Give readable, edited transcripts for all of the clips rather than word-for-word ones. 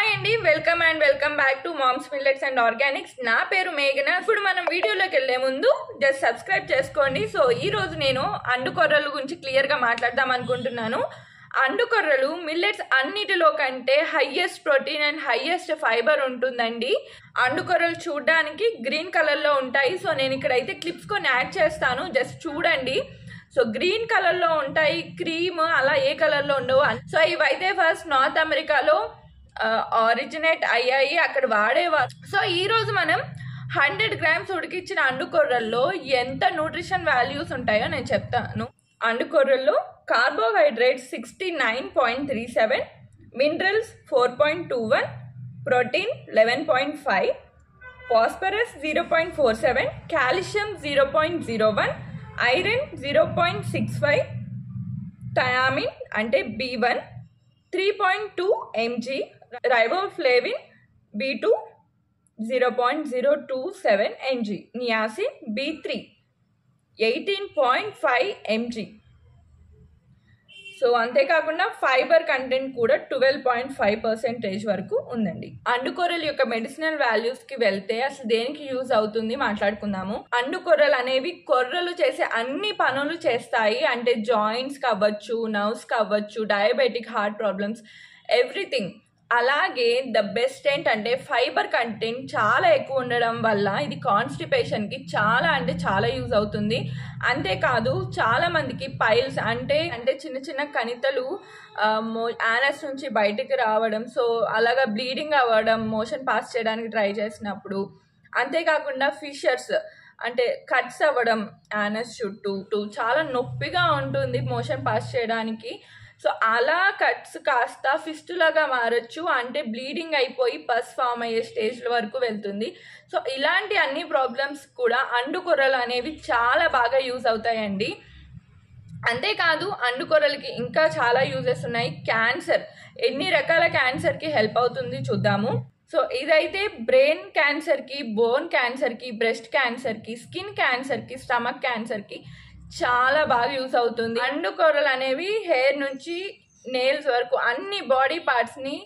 Hi అండి, welcome back to mom's millets and organics. నా పేరు మేఘన. ఇప్పుడు మనం వీడియోలోకి వెళ్లే ముందు జస్ట్ సబ్స్క్రైబ్ చేసుకోండి. సో ఈ రోజు నేను అండుకొర్రల గురించి క్లియర్గా మాట్లాడదాం అనుకుంటున్నాను. అండుకొర్రలు మిల్లెట్స్ అన్నిటిలో కంటే highest protein and highest fibre ఉంటుందండి. అండుకొర్రలు చూడడానికి గ్రీన్ కలర్లో ఉంటాయి. సో నేను ఇక్కడైతే క్లిప్స్ కొన్ని యాడ్ చేస్తాను, జస్ట్ చూడండి. సో గ్రీన్ కలర్లో ఉంటాయి, క్రీమ్ అలా ఏ కలర్లో ఉండవు. సో ఇవైతే ఫస్ట్ నార్త్ అమెరికాలో ఆరిజినేట్ అయ్యాయి, అక్కడ వాడేవారు. సో ఈరోజు మనం 100 grams ఉడికించిన అండుకొర్రల్లో ఎంత న్యూట్రిషన్ వాల్యూస్ ఉంటాయో నేను చెప్తాను. అండుకొర్రల్లో carbohydrates 69.37, minerals 4.21, protein 11.5, phosphorus 0.47, calcium 0.01, iron 0.65, thiamine అంటే B1 3.2 mg, riboflavin B2 0.027 mg, niacin B3 18.5 mg. So అంతేకాకుండా ఫైబర్ కంటెంట్ కూడా 12.5% వరకు ఉందండి. అండుకొర్రల యొక్క మెడిసినల్ వాల్యూస్కి వెళ్తే అసలు దేనికి యూజ్ అవుతుంది మాట్లాడుకుందాము. అండుకొర్రలు అనేవి కొర్రలు చేసే అన్ని పనులు చేస్తాయి. అంటే జాయింట్స్ కావచ్చు, నర్వ్స్ కావచ్చు, డయాబెటిక్, హార్ట్ ప్రాబ్లమ్స్, ఎవ్రీథింగ్. అలాగే ద బెస్ట్ ఏంటంటే ఫైబర్ కంటెంట్ చాలా ఎక్కువ ఉండడం వల్ల ఇది కాన్స్టిపేషన్కి చాలా అంటే చాలా యూజ్ అవుతుంది. అంతేకాదు చాలా మందికి పైల్స్ అంటే చిన్న చిన్న కణితలు యానస్ నుంచి బయటికి రావడం, సో అలాగా బ్లీడింగ్ అవ్వడం మోషన్ పాస్ చేయడానికి ట్రై చేసినప్పుడు, అంతేకాకుండా ఫిషర్స్ అంటే కట్స్ అవ్వడం యానస్ చుట్టూ చాలా నొప్పిగా ఉంటుంది మోషన్ పాస్ చేయడానికి. సో అలా కట్స్ కాస్త ఫిస్టులాగా మారచ్చు, అంటే బ్లీడింగ్ అయిపోయి పస్ ఫామ్ అయ్యే స్టేజ్ వరకు వెళ్తుంది. సో ఇలాంటి అన్ని ప్రాబ్లమ్స్ కూడా అండుకొర్రలు అనేవి చాలా బాగా యూజ్ అవుతాయండి. అంతేకాదు అండుకొర్రలకి ఇంకా చాలా యూజెస్ ఉన్నాయి. క్యాన్సర్, ఎన్ని రకాల క్యాన్సర్కి హెల్ప్ అవుతుంది చూద్దాము. సో ఇదైతే బ్రెయిన్ క్యాన్సర్కి, బోన్ క్యాన్సర్కి, బ్రెస్ట్ క్యాన్సర్కి, స్కిన్ క్యాన్సర్కి, స్టమక్ క్యాన్సర్కి చాలా బాగా యూస్ అవుతుంది. అండుకొర్రలు అనేవి హెయిర్ నుంచి నెయిల్స్ వరకు అన్ని బాడీ పార్ట్స్ని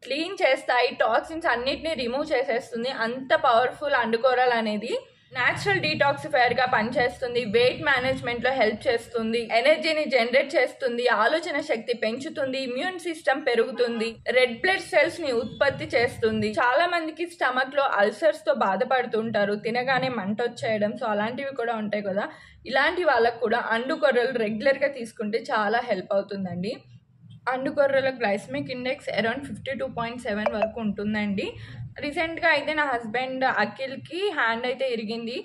క్లీన్ చేస్తాయి, టాక్సిన్స్ అన్నిటిని రిమూవ్ చేసేస్తుంది. అంత పవర్ఫుల్ అండుకొర్రలు అనేది. న్యాచురల్ డీటాక్సిఫైయర్గా పనిచేస్తుంది, వెయిట్ మేనేజ్మెంట్లో హెల్ప్ చేస్తుంది, ఎనర్జీని జనరేట్ చేస్తుంది, ఆలోచన శక్తి పెంచుతుంది, ఇమ్యూన్ సిస్టమ్ పెరుగుతుంది, రెడ్ బ్లడ్ సెల్స్ని ఉత్పత్తి చేస్తుంది. చాలా మందికి స్టమక్లో అల్సర్స్తో బాధపడుతుంటారు, తినగానే మంట వచ్చేయడం, సో అలాంటివి కూడా ఉంటాయి కదా. ఇలాంటి వాళ్ళకు కూడా అండుకొర్రలు రెగ్యులర్గా తీసుకుంటే చాలా హెల్ప్ అవుతుందండి. అండుకొర్రల గ్లైసమిక్ ఇండెక్స్ అరౌండ్ 52.7 వరకు ఉంటుందండి. రీసెంట్గా అయితే నా హస్బెండ్ అఖిల్కి హ్యాండ్ అయితే ఇరిగింది.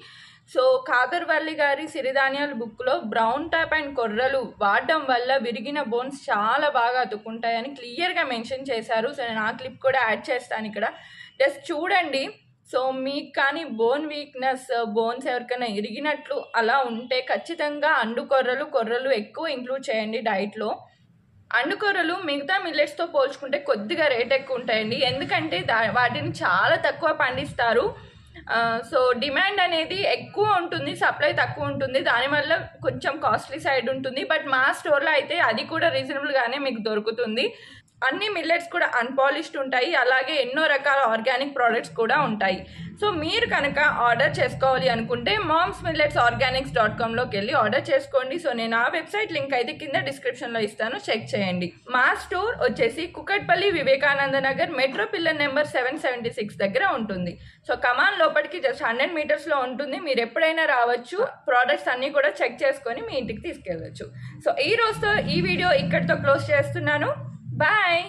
సో కాదర్వల్లి గారి సిరిధాన్యాల బుక్లో బ్రౌన్ టాప్ అండ్ కొర్రలు వాడడం వల్ల విరిగిన బోన్స్ చాలా బాగా అతుక్కుంటాయని క్లియర్గా మెన్షన్ చేశారు. సో నేను ఆ క్లిప్ కూడా యాడ్ చేస్తాను ఇక్కడ, జస్ట్ చూడండి. సో మీకు కానీ బోన్ వీక్నెస్, బోన్స్ ఎవరికైనా ఇరిగినట్లు అలా ఉంటే ఖచ్చితంగా కొర్రలు ఎక్కువ ఇంక్లూడ్ చేయండి డైట్లో. అండుకొర్రలు మిగతా మిల్లెట్స్తో పోల్చుకుంటే కొద్దిగా రేట్ ఎక్కువ ఉంటాయండి, ఎందుకంటే వాటిని చాలా తక్కువ పండిస్తారు. సో డిమాండ్ అనేది ఎక్కువ ఉంటుంది, సప్లై తక్కువ ఉంటుంది, దానివల్ల కొంచెం కాస్ట్లీ సైడ్ ఉంటుంది. బట్ మా స్టోర్లో అయితే అది కూడా రీజనబుల్గానే మీకు దొరుకుతుంది. అన్ని మిల్లెట్స్ కూడా అన్పాలిష్డ్ ఉంటాయి, అలాగే ఎన్నో రకాల ఆర్గానిక్ ప్రోడక్ట్స్ కూడా ఉంటాయి. సో మీరు కనుక ఆర్డర్ చేసుకోవాలి అనుకుంటే momsmillets.organics.comలోకి వెళ్ళి ఆర్డర్ చేసుకోండి. సో నేను ఆ వెబ్సైట్ లింక్ అయితే కింద డిస్క్రిప్షన్లో ఇస్తాను, చెక్ చేయండి. మా స్టోర్ వచ్చేసి Kukatpally, Vivekananda Nagar, metro pillar number 776 దగ్గర ఉంటుంది. సో కమాన్ లోపలికి జస్ట్ 100 మీటర్స్లో ఉంటుంది. మీరు ఎప్పుడైనా రావచ్చు, ప్రోడక్ట్స్ అన్నీ కూడా చెక్ చేసుకొని మీ ఇంటికి తీసుకెళ్ళవచ్చు. సో ఈ రోజుతో ఈ వీడియో ఇక్కడితో క్లోజ్ చేస్తున్నాను. Bye!